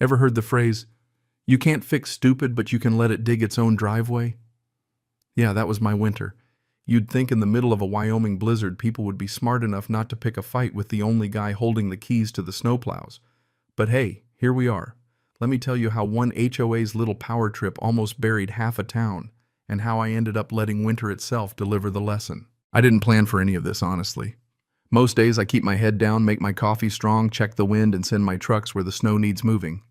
Ever heard the phrase, "You can't fix stupid, but you can let it dig its own driveway"? Yeah, that was my winter. You'd think in the middle of a Wyoming blizzard people would be smart enough not to pick a fight with the only guy holding the keys to the snowplows. But hey, here we are. Let me tell you how one HOA's little power trip almost buried half a town, and how I ended up letting winter itself deliver the lesson. I didn't plan for any of this, honestly. Most days I keep my head down, make my coffee strong, check the wind, and send my trucks where the snow needs moving.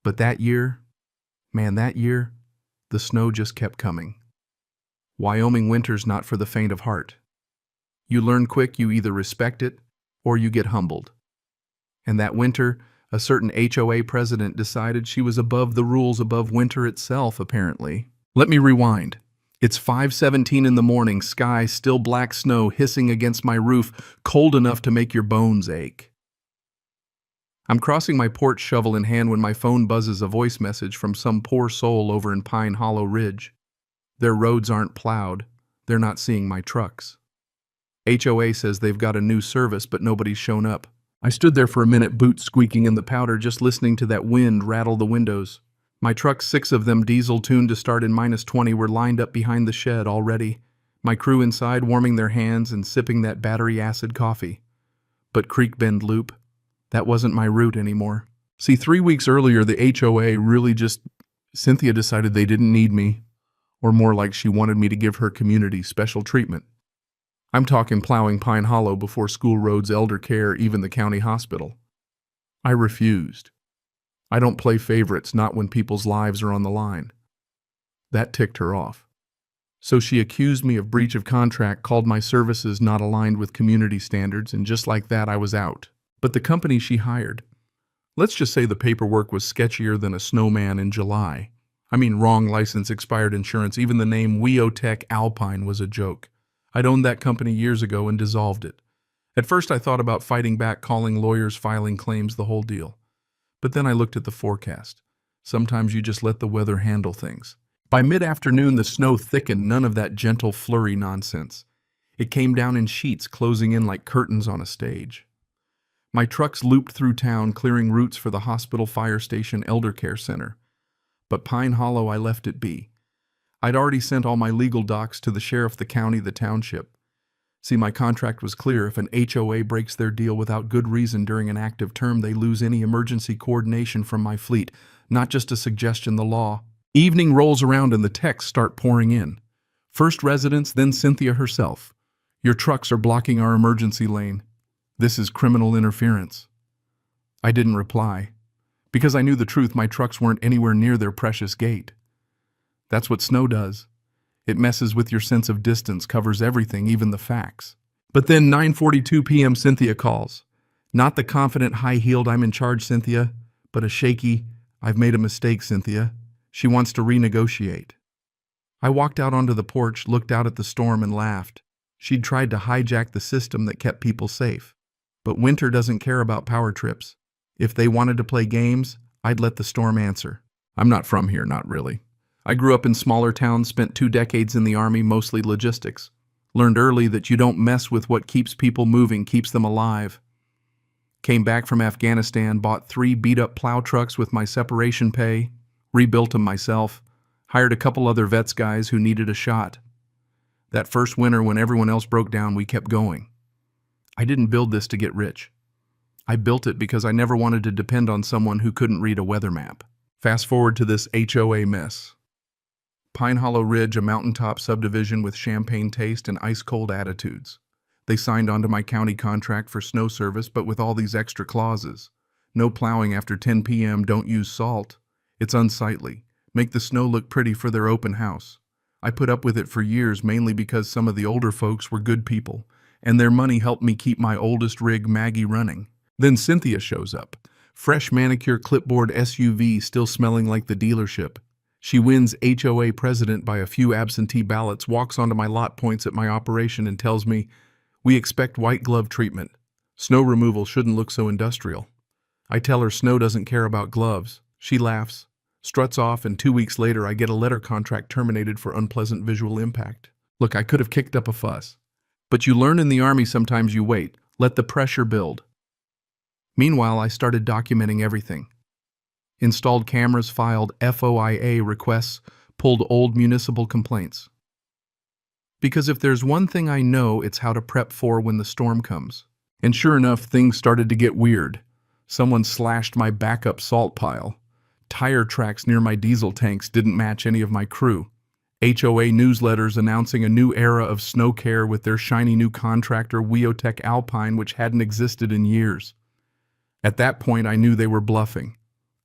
But that year, the snow just kept coming. Wyoming winter's not for the faint of heart. You learn quick you either respect it or you get humbled. And that winter, a certain HOA president decided she was above the rules, above winter itself, apparently. Let me rewind. It's 5:17 in the morning, sky still black snow hissing against my roof, cold enough to make your bones ache. I'm crossing my porch, shovel in hand, when my phone buzzes a voice message from some poor soul over in Pine Hollow Ridge. Their roads aren't plowed. They're not seeing my trucks. HOA says they've got a new service, but nobody's shown up. I stood there for a minute, boots squeaking in the powder, just listening to that wind rattle the windows. My trucks, 6 of them diesel tuned to start in -20, were lined up behind the shed already. My crew inside warming their hands and sipping that battery acid coffee. But Creek Bend Loop, that wasn't my route anymore. See, 3 weeks earlier, the HOA Cynthia decided they didn't need me, or more like she wanted me to give her community special treatment. I'm talking plowing Pine Hollow before school roads, elder care, even the county hospital. I refused. I don't play favorites, not when people's lives are on the line. That ticked her off. So she accused me of breach of contract, called my services not aligned with community standards, and just like that, I was out. But the company she hired, let's just say the paperwork was sketchier than a snowman in July. I mean, wrong license, expired insurance, even the name Weotech Alpine was a joke. I'd owned that company years ago and dissolved it. At first I thought about fighting back, calling lawyers, filing claims, the whole deal. But then I looked at the forecast. Sometimes you just let the weather handle things. By mid-afternoon, the snow thickened, none of that gentle flurry nonsense. It came down in sheets, closing in like curtains on a stage. My trucks looped through town, clearing routes for the hospital, fire station, elder care center. But Pine Hollow, I left it be. I'd already sent all my legal docs to the sheriff, the county, the township. See, my contract was clear. If an HOA breaks their deal without good reason during an active term, they lose any emergency coordination from my fleet. Not just a suggestion, the law. Evening rolls around and the texts start pouring in. First residents, then Cynthia herself. Your trucks are blocking our emergency lane. This is criminal interference. I didn't reply. Because I knew the truth, my trucks weren't anywhere near their precious gate. That's what snow does. It messes with your sense of distance, covers everything, even the facts. But then 9:42 p.m. Cynthia calls. Not the confident, high-heeled, "I'm in charge, Cynthia," but a shaky, "I've made a mistake, Cynthia." She wants to renegotiate. I walked out onto the porch, looked out at the storm, and laughed. She'd tried to hijack the system that kept people safe. But winter doesn't care about power trips. If they wanted to play games, I'd let the storm answer. I'm not from here, not really. I grew up in smaller towns, spent 2 decades in the Army, mostly logistics. Learned early that you don't mess with what keeps people moving, keeps them alive. Came back from Afghanistan, bought 3 beat-up plow trucks with my separation pay, rebuilt them myself, hired a couple other vets guys who needed a shot. That first winter, when everyone else broke down, we kept going. I didn't build this to get rich. I built it because I never wanted to depend on someone who couldn't read a weather map. Fast forward to this HOA mess. Pine Hollow Ridge, a mountaintop subdivision with champagne taste and ice-cold attitudes. They signed onto my county contract for snow service, but with all these extra clauses. No plowing after 10 p.m., don't use salt. It's unsightly. Make the snow look pretty for their open house. I put up with it for years, mainly because some of the older folks were good people, and their money helped me keep my oldest rig, Maggie, running. Then Cynthia shows up. Fresh manicure clipboard SUV, still smelling like the dealership. She wins HOA president by a few absentee ballots, walks onto my lot, points at my operation, and tells me, "We expect white glove treatment. Snow removal shouldn't look so industrial." I tell her snow doesn't care about gloves. She laughs, struts off, and 2 weeks later I get a letter contract terminated for unpleasant visual impact. Look, I could have kicked up a fuss. But you learn in the Army sometimes you wait, let the pressure build. Meanwhile, I started documenting everything. installed cameras, filed FOIA requests, pulled old municipal complaints. Because if there's one thing I know, it's how to prep for when the storm comes. And sure enough, things started to get weird. Someone slashed my backup salt pile. Tire tracks near my diesel tanks didn't match any of my crew. HOA newsletters announcing a new era of snow care with their shiny new contractor Weotech Alpine, which hadn't existed in years. At that point, I knew they were bluffing.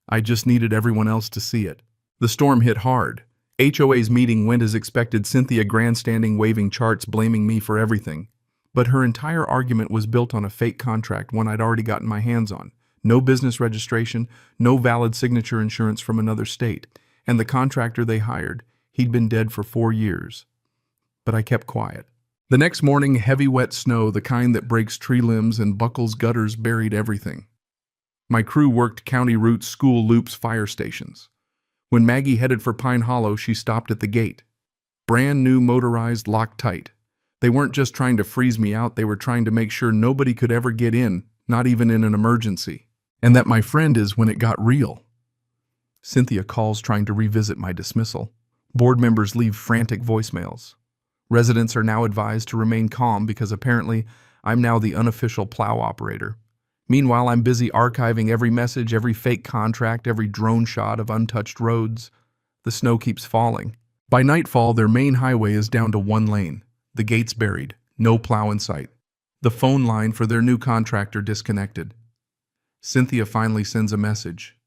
I just needed everyone else to see it. The storm hit hard. HOA's meeting went as expected, Cynthia grandstanding, waving charts, blaming me for everything. But her entire argument was built on a fake contract, one I'd already gotten my hands on. No business registration, no valid signature insurance from another state. And the contractor they hired, he'd been dead for 4 years. But I kept quiet. The next morning, heavy wet snow, the kind that breaks tree limbs and buckles gutters, buried everything. My crew worked county routes, school loops, fire stations. When Maggie headed for Pine Hollow, she stopped at the gate. Brand new motorized, locked tight. They weren't just trying to freeze me out, they were trying to make sure nobody could ever get in, not even in an emergency. And that, my friend, is when it got real. Cynthia calls trying to revisit my dismissal. Board members leave frantic voicemails. Residents are now advised to remain calm because apparently I'm now the unofficial plow operator. Meanwhile, I'm busy archiving every message, every fake contract, every drone shot of untouched roads. The snow keeps falling. By nightfall, their main highway is down to 1 lane. The gates buried. No plow in sight. The phone line for their new contractor disconnected. Cynthia finally sends a message.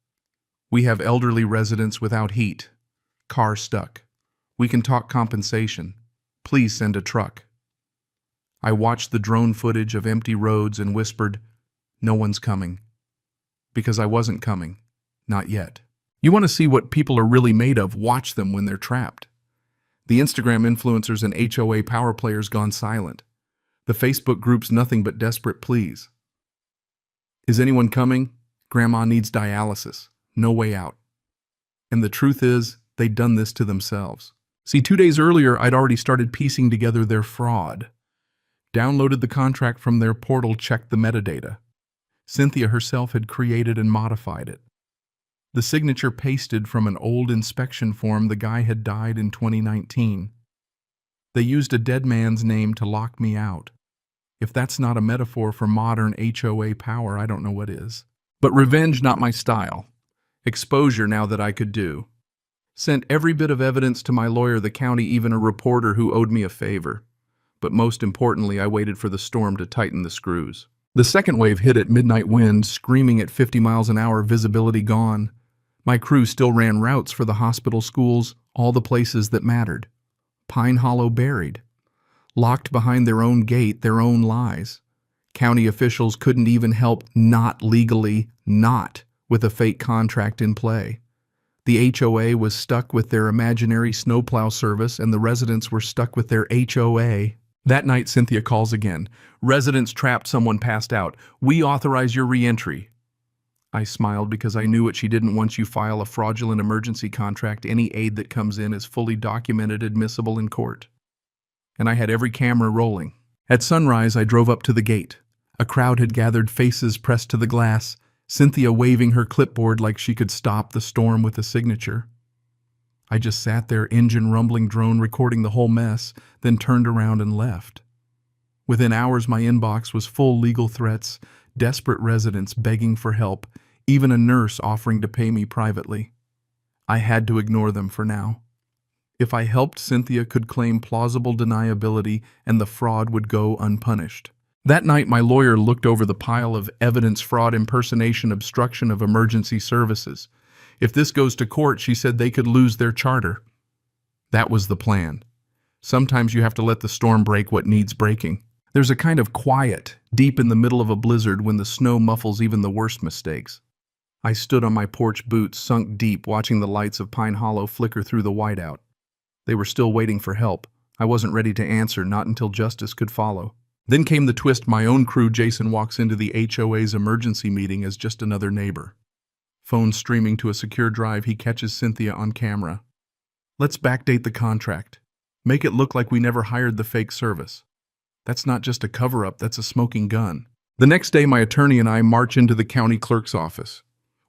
We have elderly residents without heat. Car stuck. We can talk compensation. Please send a truck. I watched the drone footage of empty roads and whispered, no one's coming. Because I wasn't coming. Not yet. You want to see what people are really made of? Watch them when they're trapped. The Instagram influencers and HOA power players gone silent. The Facebook groups nothing but desperate pleas. Is anyone coming? Grandma needs dialysis. No way out. And the truth is, they'd done this to themselves. See, 2 days earlier, I'd already started piecing together their fraud. Downloaded the contract from their portal, checked the metadata. Cynthia herself had created and modified it. The signature pasted from an old inspection form. The guy had died in 2019. They used a dead man's name to lock me out. If that's not a metaphor for modern HOA power, I don't know what is. But revenge, not my style. Exposure now that I could do. Sent every bit of evidence to my lawyer, the county, even a reporter who owed me a favor. But most importantly, I waited for the storm to tighten the screws. The second wave hit at midnight wind, screaming at 50 miles an hour, visibility gone. My crew still ran routes for the hospital, schools, all the places that mattered. Pine Hollow buried. Locked behind their own gate, their own lies. County officials couldn't even help not legally, not with a fake contract in play. The HOA was stuck with their imaginary snowplow service, and the residents were stuck with their HOA. That night, Cynthia calls again. Residents trapped, someone passed out. We authorize your re-entry. I smiled because I knew what she didn't. Once you file a fraudulent emergency contract, any aid that comes in is fully documented, admissible in court. And I had every camera rolling. At sunrise, I drove up to the gate. A crowd had gathered, faces pressed to the glass, Cynthia waving her clipboard like she could stop the storm with a signature. I just sat there, engine rumbling, drone recording the whole mess, then turned around and left. Within hours, my inbox was full legal threats, desperate residents begging for help, even a nurse offering to pay me privately. I had to ignore them for now. If I helped, Cynthia could claim plausible deniability and the fraud would go unpunished. That night, my lawyer looked over the pile of evidence: fraud, impersonation, obstruction of emergency services. If this goes to court, she said, they could lose their charter. That was the plan. Sometimes you have to let the storm break what needs breaking. There's a kind of quiet, deep in the middle of a blizzard, when the snow muffles even the worst mistakes. I stood on my porch, boots sunk deep, watching the lights of Pine Hollow flicker through the whiteout. They were still waiting for help. I wasn't ready to answer, not until justice could follow. Then came the twist. My own crew, Jason, walks into the HOA's emergency meeting as just another neighbor. Phone streaming to a secure drive, he catches Cynthia on camera. Let's backdate the contract. Make it look like we never hired the fake service. That's not just a cover-up, that's a smoking gun. The next day, my attorney and I march into the county clerk's office.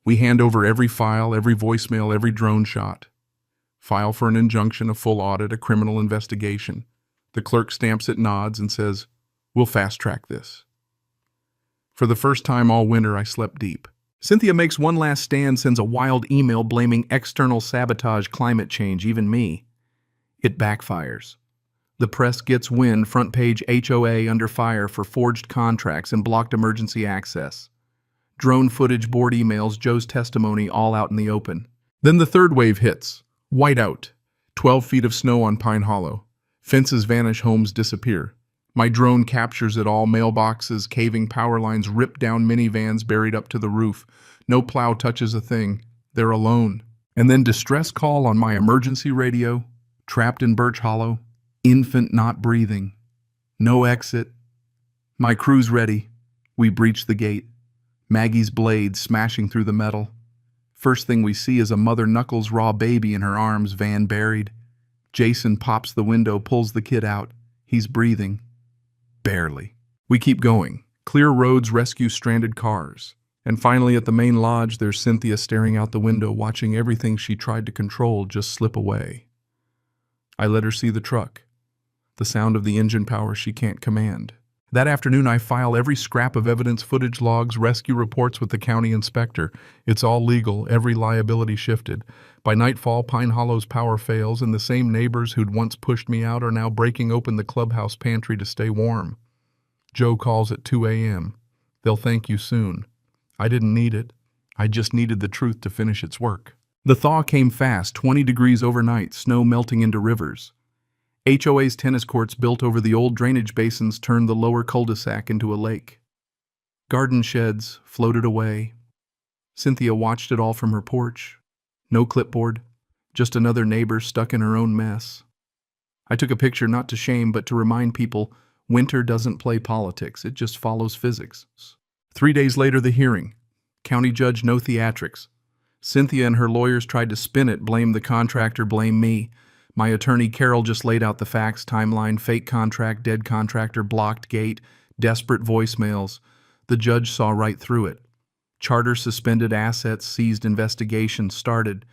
We hand over every file, every voicemail, every drone shot. File for an injunction, a full audit, a criminal investigation. The clerk stamps it, nods, and says, "We'll fast-track this." For the first time all winter, I slept deep. Cynthia makes one last stand, sends a wild email blaming external sabotage, climate change, even me. It backfires. The press gets wind, front page HOA under fire for forged contracts and blocked emergency access. Drone footage, board emails, Joe's testimony, all out in the open. Then the third wave hits. Whiteout. 12 feet of snow on Pine Hollow. Fences vanish, homes disappear. My drone captures it all, mailboxes, caving power lines, ripped down minivans buried up to the roof. No plow touches a thing. They're alone. And then distress call on my emergency radio. Trapped in Birch Hollow. Infant not breathing. No exit. My crew's ready. We breach the gate. Maggie's blade smashing through the metal. First thing we see is a mother Knuckles raw baby in her arms, van buried. Jason pops the window, pulls the kid out. He's breathing. Barely. We keep going. Clear roads, rescue stranded cars. And finally at the main lodge, there's Cynthia staring out the window, watching everything she tried to control just slip away. I let her see the truck. The sound of the engine power she can't command. That afternoon, I file every scrap of evidence, footage, logs, rescue reports with the county inspector. It's all legal, every liability shifted. By nightfall, Pine Hollow's power fails, and the same neighbors who'd once pushed me out are now breaking open the clubhouse pantry to stay warm. Joe calls at 2 a.m. They'll thank you soon. I didn't need it. I just needed the truth to finish its work. The thaw came fast, 20 degrees overnight, snow melting into rivers. HOA's tennis courts built over the old drainage basins turned the lower cul-de-sac into a lake. Garden sheds floated away. Cynthia watched it all from her porch. No clipboard, just another neighbor stuck in her own mess. I took a picture not to shame but to remind people winter doesn't play politics, it just follows physics. 3 days later, the hearing. County judge, no theatrics. Cynthia and her lawyers tried to spin it, blame the contractor, blame me. My attorney, Carol, just laid out the facts, timeline, fake contract, dead contractor, blocked gate, desperate voicemails. The judge saw right through it. Charter suspended, assets seized, investigation started.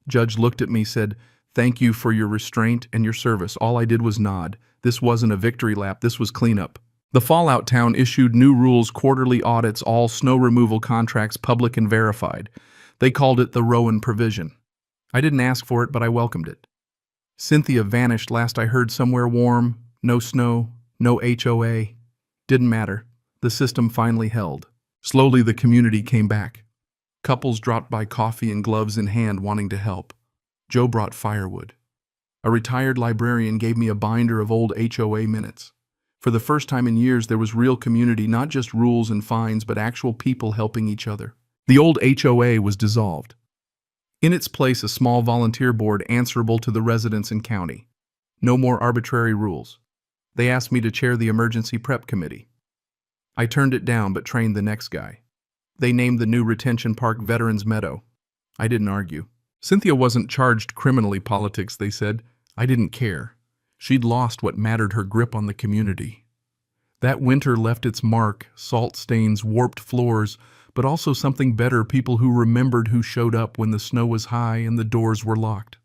Judge looked at me, said, "Thank you for your restraint and your service." All I did was nod. This wasn't a victory lap, this was cleanup. The Fallout Town issued new rules, quarterly audits, all snow removal contracts public and verified. They called it the Rowan Provision. I didn't ask for it, but I welcomed it. Cynthia vanished last I heard somewhere warm, no snow, no HOA. Didn't matter. The system finally held. Slowly the community came back. Couples dropped by, coffee and gloves in hand, wanting to help. Joe brought firewood. A retired librarian gave me a binder of old HOA minutes. For the first time in years, there was real community, not just rules and fines, but actual people helping each other. The old HOA was dissolved. In its place, a small volunteer board answerable to the residents and county. No more arbitrary rules. They asked me to chair the emergency prep committee. I turned it down but trained the next guy. They named the new retention park Veterans Meadow. I didn't argue. Cynthia wasn't charged criminally, politics, they said. I didn't care. She'd lost what mattered, her grip on the community. That winter left its mark, salt stains, warped floors, but also something better, people who remembered, who showed up when the snow was high and the doors were locked.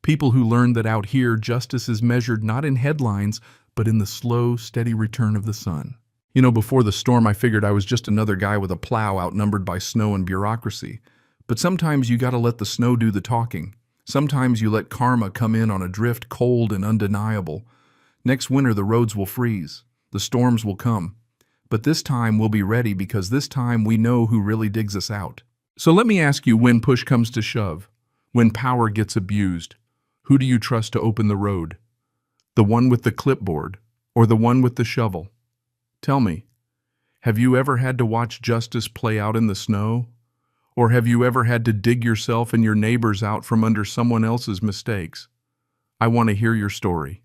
People who learned that out here, justice is measured not in headlines, but in the slow, steady return of the sun. You know, before the storm, I figured I was just another guy with a plow, outnumbered by snow and bureaucracy. But sometimes you gotta let the snow do the talking. Sometimes you let karma come in on a drift, cold and undeniable. Next winter, the roads will freeze. The storms will come. But this time we'll be ready, because this time we know who really digs us out. So let me ask you, when push comes to shove, when power gets abused, who do you trust to open the road? The one with the clipboard or the one with the shovel? Tell me, have you ever had to watch justice play out in the snow? Or have you ever had to dig yourself and your neighbors out from under someone else's mistakes? I want to hear your story.